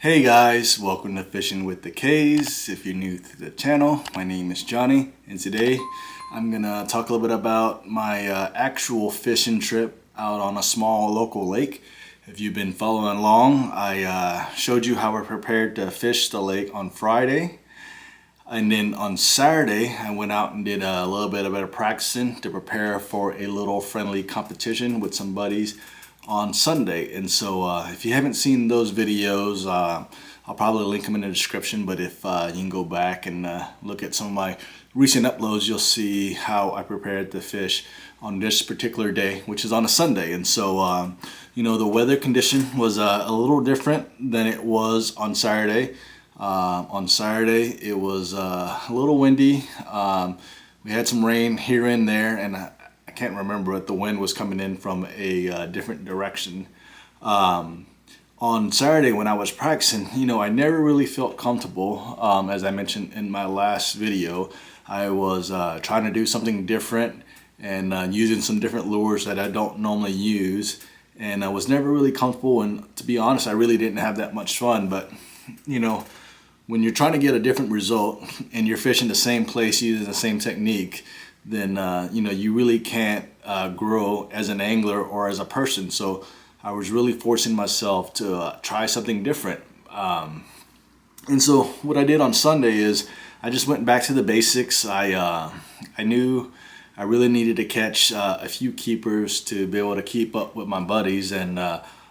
Hey guys, welcome to Fishing with the K's. If you're new to the channel, my name is Johnny, and today I'm gonna talk a little bit about my actual fishing trip out on a small local lake. If you've been following along, I showed you how I prepared to fish the lake on Friday. And then on Saturday, I went out and did a little bit of practicing to prepare for a little friendly competition with some buddies on Sunday. And so if you haven't seen those videos, I'll probably link them in the description, but if you can go back and look at some of my recent uploads, you'll see how I prepared to fish on this particular day, which is on a Sunday. And so you know, the weather condition was a little different than it was on Saturday. On Saturday it was a little windy. We had some rain here and there, and I can't remember it. The wind was coming in from a different direction. On Saturday when I was practicing, you know, I never really felt comfortable. As I mentioned in my last video, I was trying to do something different and using some different lures that I don't normally use. And I was never really comfortable, and to be honest, I really didn't have that much fun. But, you know, when you're trying to get a different result and you're fishing the same place using the same technique, then you know, you really can't grow as an angler or as a person. So I was really forcing myself to try something different. And so what I did on Sunday is I just went back to the basics. I knew I really needed to catch a few keepers to be able to keep up with my buddies. And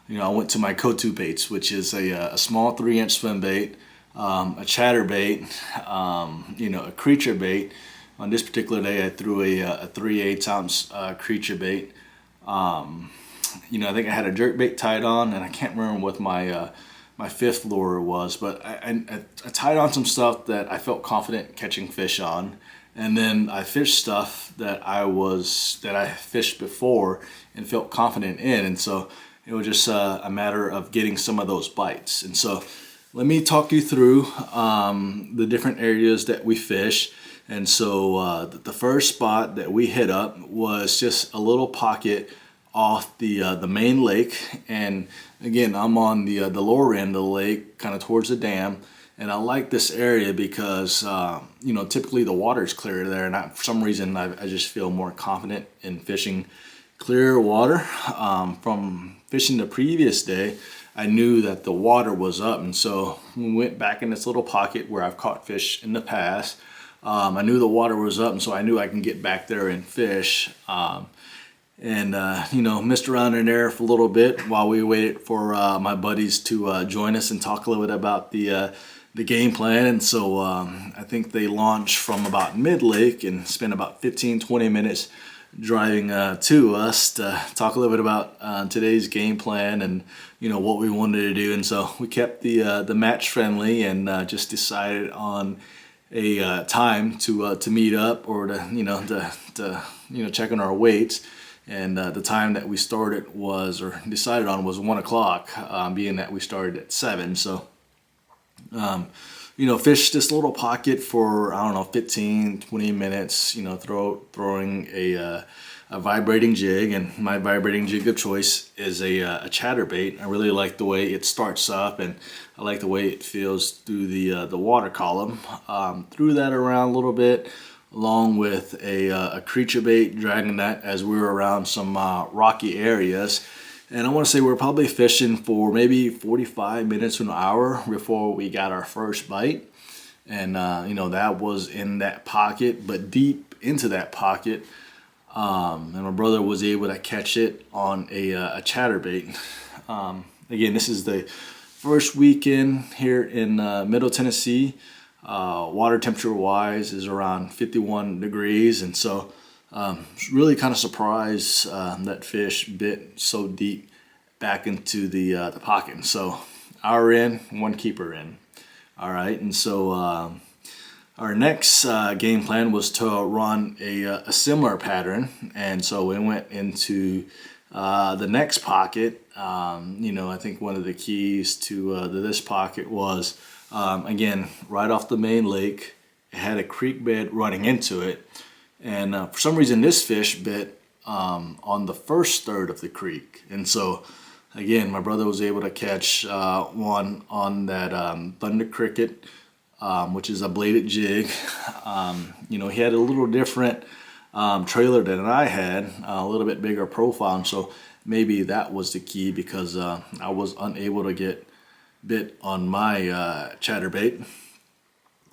you know, I went to my go-to baits, which is a small 3-inch swim bait, a chatterbait, you know, a creature bait. On this particular day, I threw a 3/8 ounce creature bait. You know, I think I had a jerk bait tied on, and I can't remember what my my fifth lure was, but I tied on some stuff that I felt confident catching fish on, and then I fished stuff that I fished before and felt confident in, and so it was just a matter of getting some of those bites. And so let me talk you through the different areas that we fish. And so the first spot that we hit up was just a little pocket off the main lake. And again, I'm on the lower end of the lake, kind of towards the dam. And I like this area because you know, typically the water is clear there, and for some reason I just feel more confident in fishing clear water. From fishing the previous day, I knew that the water was up, and so we went back in this little pocket where I've caught fish in the past. I knew the water was up, and so I knew I can get back there and fish. You know, messed around in there for a little bit while we waited for my buddies to join us and talk a little bit about the game plan. And so I think they launched from about mid-lake and spent about 15-20 minutes driving to us to talk a little bit about today's game plan and, you know, what we wanted to do. And so we kept the match friendly and just decided on a time to meet up, or to you know, check on our weights. And the time that we started was, or decided on, was 1 o'clock, being that we started at 7. So you know, fished this little pocket for, I don't know, 15-20 minutes, you know, throwing a vibrating jig. And my vibrating jig of choice is a chatterbait. I really like the way it starts up, and I like the way it feels through the water column. Threw that around a little bit along with a creature bait, dragging that as we were around some rocky areas. And I want to say we were probably fishing for maybe 45 minutes to an hour before we got our first bite. And you know, that was in that pocket, but deep into that pocket. And my brother was able to catch it on a chatterbait. Again, this is the first weekend here in Middle Tennessee. Water temperature wise is around 51 degrees, and so really kind of surprised that fish bit so deep back into the pocket. And so hour in, one keeper in. All right, and so our next game plan was to run a similar pattern, and so we went into the next pocket. You know, I think one of the keys to this pocket was, again, right off the main lake. It had a creek bed running into it, and for some reason this fish bit on the first third of the creek. And so again, my brother was able to catch one on that Thunder Cricket, which is a bladed jig. You know, he had a little different trailer than I had, a little bit bigger profile, and so maybe that was the key, because I was unable to get bit on my chatterbait.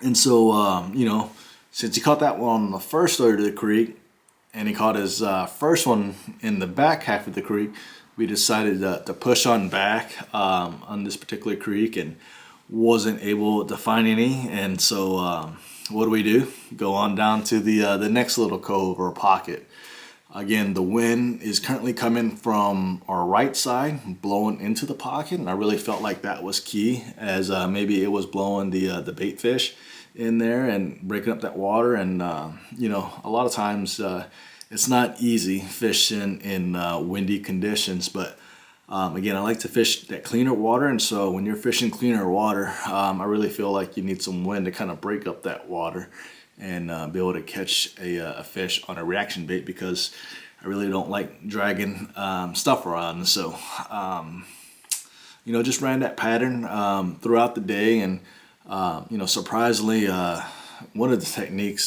And so, you know, since he caught that one on the first side of the creek, and he caught his first one in the back half of the creek, we decided to push on back on this particular creek, and wasn't able to find any. And so what do? Go on down to the next little cove or pocket. Again, the wind is currently coming from our right side, blowing into the pocket, and I really felt like that was key, as maybe it was blowing the bait fish in there and breaking up that water. And you know, a lot of times it's not easy fishing in windy conditions, but again, I like to fish that cleaner water, and so when you're fishing cleaner water, I really feel like you need some wind to kind of break up that water and be able to catch a fish on a reaction bait, because I really don't like dragging stuff around. So you know, just ran that pattern throughout the day, and you know, surprisingly, another technique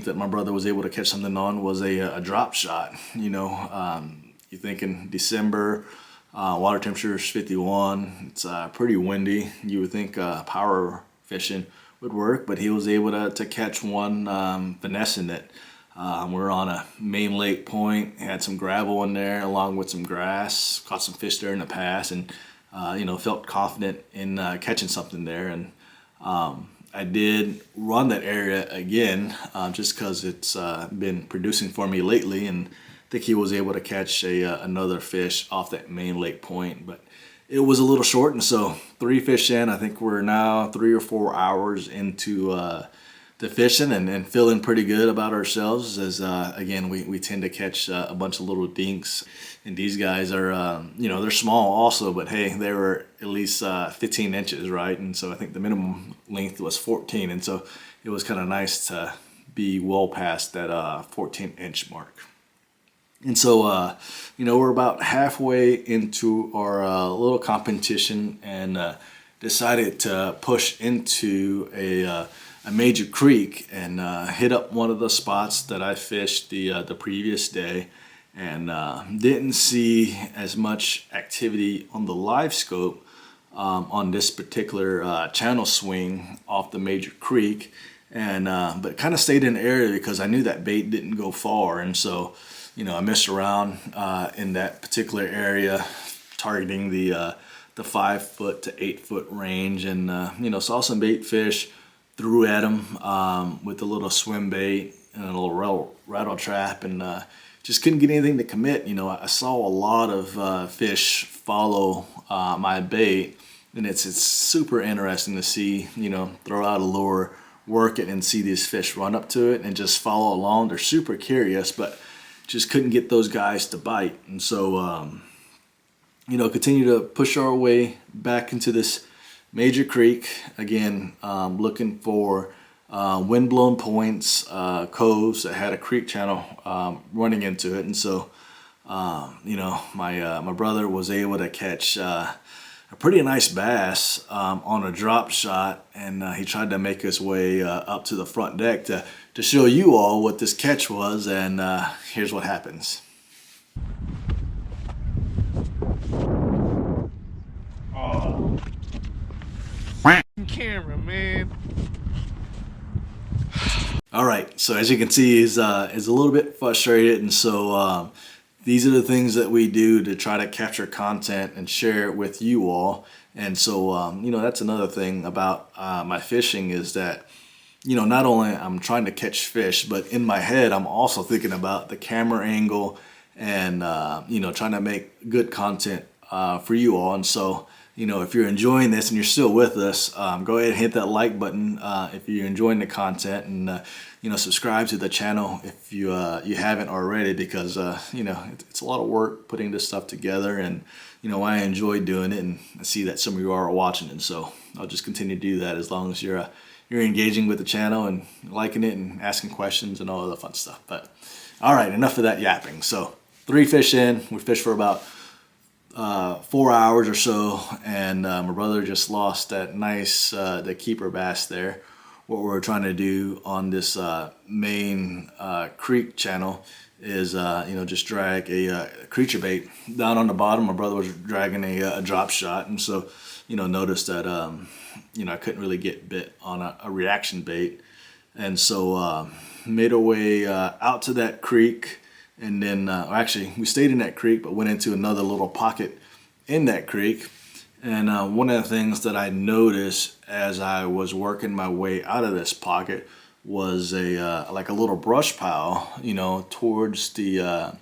that my brother was able to catch something on was a drop shot. You know, you're thinking December, water temperature is 51, it's pretty windy. You would think power fishing would work, but he was able to catch one finessing it. We're on a main lake point, had some gravel in there along with some grass, caught some fish there in the past, and you know, felt confident in catching something there. And I did run that area again just because it's been producing for me lately, and I think he was able to catch another fish off that main lake point, but it was a little short. And so 3 fish in, I think we're now 3 or 4 hours into the fishing, and feeling pretty good about ourselves, as again, we tend to catch a bunch of little dinks, and these guys are you know, they're small also, but hey, they were at least 15 inches, right? And so I think the minimum length was 14, and so it was kind of nice to be well past that 14-inch mark. And so, you know, we're about halfway into our little competition, and decided to push into a major creek and hit up one of the spots that I fished the previous day, and didn't see as much activity on the live scope on this particular channel swing off the major creek, and but kind of stayed in the area because I knew that bait didn't go far. And so, you know, I messed around in that particular area, targeting the 5 foot to 8 foot range, and you know, saw some bait fish, threw at them with a little swim bait and a little rattle trap, and just couldn't get anything to commit. You know, I saw a lot of fish follow my bait, and it's super interesting to see, you know, throw out a lure, work it, and see these fish run up to it and just follow along. They're super curious, but just couldn't get those guys to bite. And so, you know, continue to push our way back into this major creek again, looking for wind-blown points, coves that had a creek channel running into it. And so, you know, my brother was able to catch a pretty nice bass on a drop shot, and he tried to make his way up to the front deck to show you all what this catch was. And here's what happens. Camera, man. All right, so as you can see, he's a little bit frustrated, and so these are the things that we do to try to capture content and share it with you all. And so, you know, that's another thing about my fishing, is that, you know, not only I'm trying to catch fish, but in my head, I'm also thinking about the camera angle and, you know, trying to make good content for you all. And so, you know, if you're enjoying this and you're still with us, go ahead and hit that like button if you're enjoying the content, and you know, subscribe to the channel if you haven't already, because you know, it's a lot of work putting this stuff together, and you know, I enjoy doing it, and I see that some of you are watching, and so I'll just continue to do that as long as you're engaging with the channel and liking it and asking questions and all the fun stuff. But all right, enough of that yapping. So 3 fish in, we fished for about 4 hours or so, and my brother just lost that nice the keeper bass there. What we're trying to do on this main creek channel is just drag a creature bait down on the bottom. My brother was dragging a drop shot, and so noticed that I couldn't really get bit on a reaction bait, and so made our way out to that creek. And then, actually, we stayed in that creek, but went into another little pocket in that creek. And one of the things that I noticed as I was working my way out of this pocket was like a little brush pile, towards the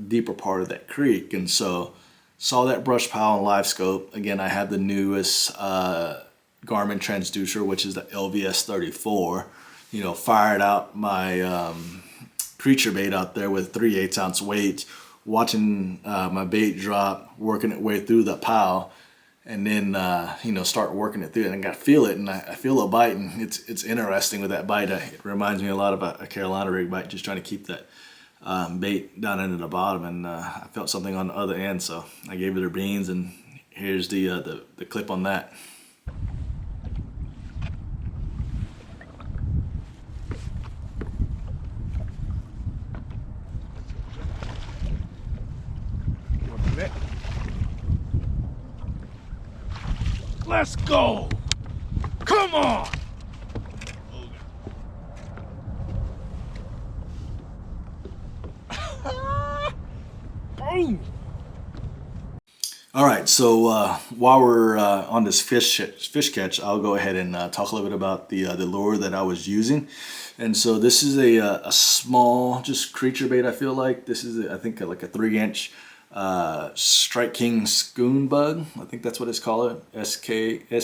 deeper part of that creek. And so, saw that brush pile in live scope. Again, I have the newest Garmin transducer, which is the LVS 34. Fired out my creature bait out there with 3/8 ounce weight, watching my bait drop, working its way through the pile, and then start working it through, and I feel it, and I feel a bite, and it's interesting with that bite. It reminds me a lot of a Carolina rig bite, just trying to keep that bait down into the bottom, and I felt something on the other end, so I gave it her beans, and here's the clip on that. Let's go! Come on! Boom! All right, so while we're on this fish catch, I'll go ahead and talk a little bit about the lure that I was using. And so this is a small, just creature bait. I feel like this is I think like a 3-inch Strike King Scoon Bug. I think that's what it's called, SCOUNG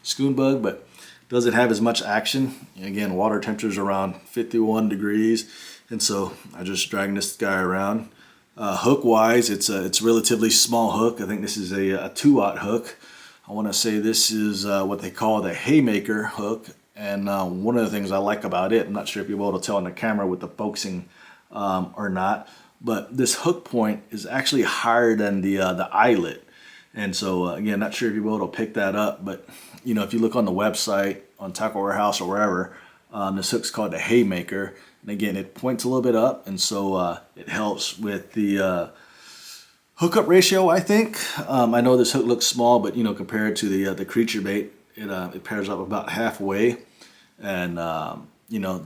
Scoon Bug, but doesn't have as much action. Again, water temperature's around 51 degrees, and so I just dragging this guy around. Hook wise, it's a relatively small hook. I think this is a 2/0 hook. I want to say this is what they call the haymaker hook, and one of the things I like about it, I'm not sure if you'll be able to tell on the camera with the focusing or not, but this hook point is actually higher than the eyelet. And so again, not sure if you'll be able to pick that up, but if you look on the website, on Tackle Warehouse or wherever, this hook's called the haymaker. And again, it points a little bit up, and so it helps with the hookup ratio, I think. I know this hook looks small, but compared to the creature bait, it pairs up about halfway. And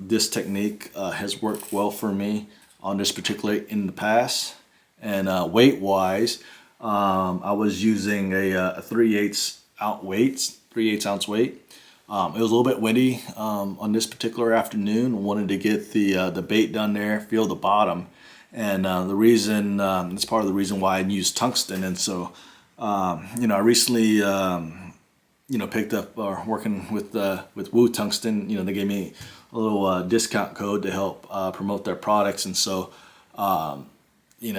this technique has worked well for me on this particular in the past. And weight wise, I was using a 3/8 ounce weight. It was a little bit windy on this particular afternoon. Wanted to get the bait down there, feel the bottom, and the reason it's part of the reason why I use tungsten. And so I recently picked up working with Woo Tungsten. They gave me a little discount code to help promote their products, and so it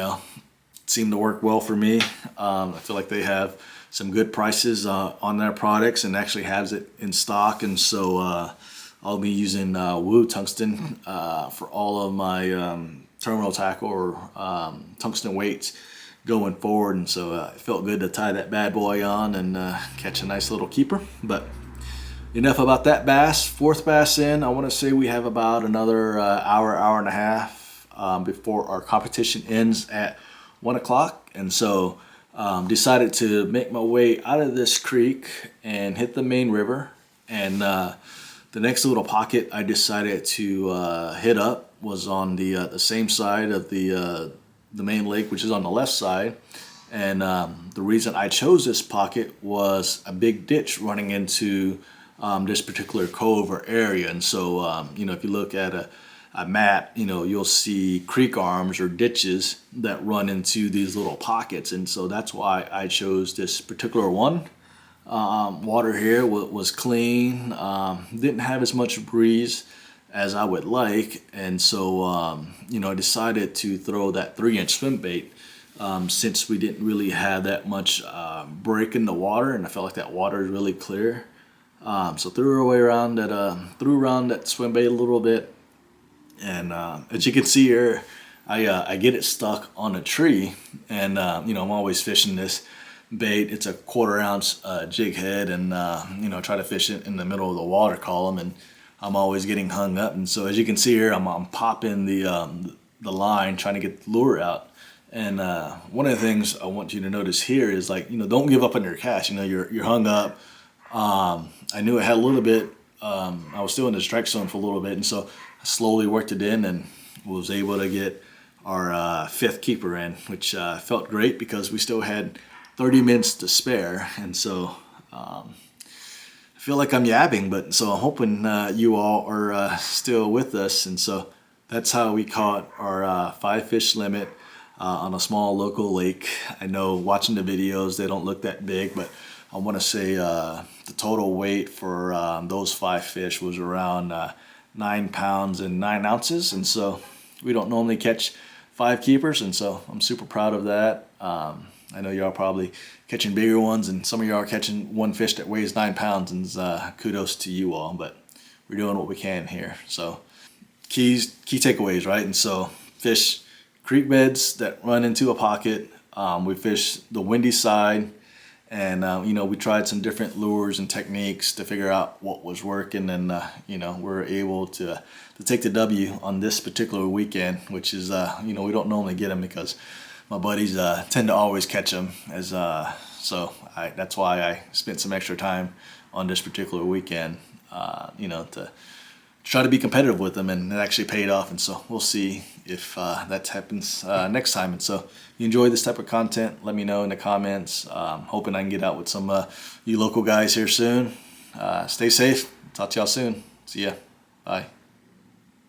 seemed to work well for me. I feel like they have some good prices on their products, and actually has it in stock, and so I'll be using Woo Tungsten for all of my terminal tackle or tungsten weights going forward. And so it felt good to tie that bad boy on and catch a nice little keeper. But enough about that bass. Fourth bass in. I want to say we have about another hour and a half before our competition ends at 1 o'clock, and so decided to make my way out of this creek and hit the main river. And the next little pocket I decided to hit up was on the same side of the main lake, which is on the left side. And the reason I chose this pocket was a big ditch running into this particular cove or area. And so if you look at a map, you'll see creek arms or ditches that run into these little pockets, and so that's why I chose this particular one. Water here was clean, didn't have as much breeze as I would like, and so I decided to throw that 3-inch swim bait since we didn't really have that much break in the water, and I felt like that water is really clear. So threw around that swim bait a little bit. And as you can see here, I get it stuck on a tree, and you know, I'm always fishing this bait. It's a 1/4 ounce jig head, and you know, try to fish it in the middle of the water column, and I'm always getting hung up. And so as you can see here, I'm popping the line, trying to get the lure out. And one of the things I want you to notice here is, like, you know, don't give up on your cast. You know, you're hung up. I knew I had a little bit. I was still in the strike zone for a little bit, and so I slowly worked it in and was able to get our 5th keeper in, which felt great because we still had 30 minutes to spare. And so I feel like I'm yabbing, but so I'm hoping you all are still with us. And so that's how we caught our 5 fish limit on a small local lake. I know watching the videos, they don't look that big, but I want to say the total weight for those 5 fish was around 9 pounds and 9 ounces. And so we don't normally catch 5 keepers, and so I'm super proud of that. I know y'all probably catching bigger ones, and some of y'all are catching one fish that weighs 9 pounds, and kudos to you all, but we're doing what we can here. So key takeaways, right? And so fish creek beds that run into a pocket. We fish the windy side, and you know, we tried some different lures and techniques to figure out what was working, and you know, we're able to take the W on this particular weekend, which is you know, we don't normally get them because my buddies tend to always catch them, as so that's why I spent some extra time on this particular weekend, you know, to try to be competitive with them, and it actually paid off. And so we'll see if that happens next time. And so if you enjoy this type of content, let me know in the comments. Hoping I can get out with some you local guys here soon. Stay safe. Talk to y'all soon. See ya. Bye.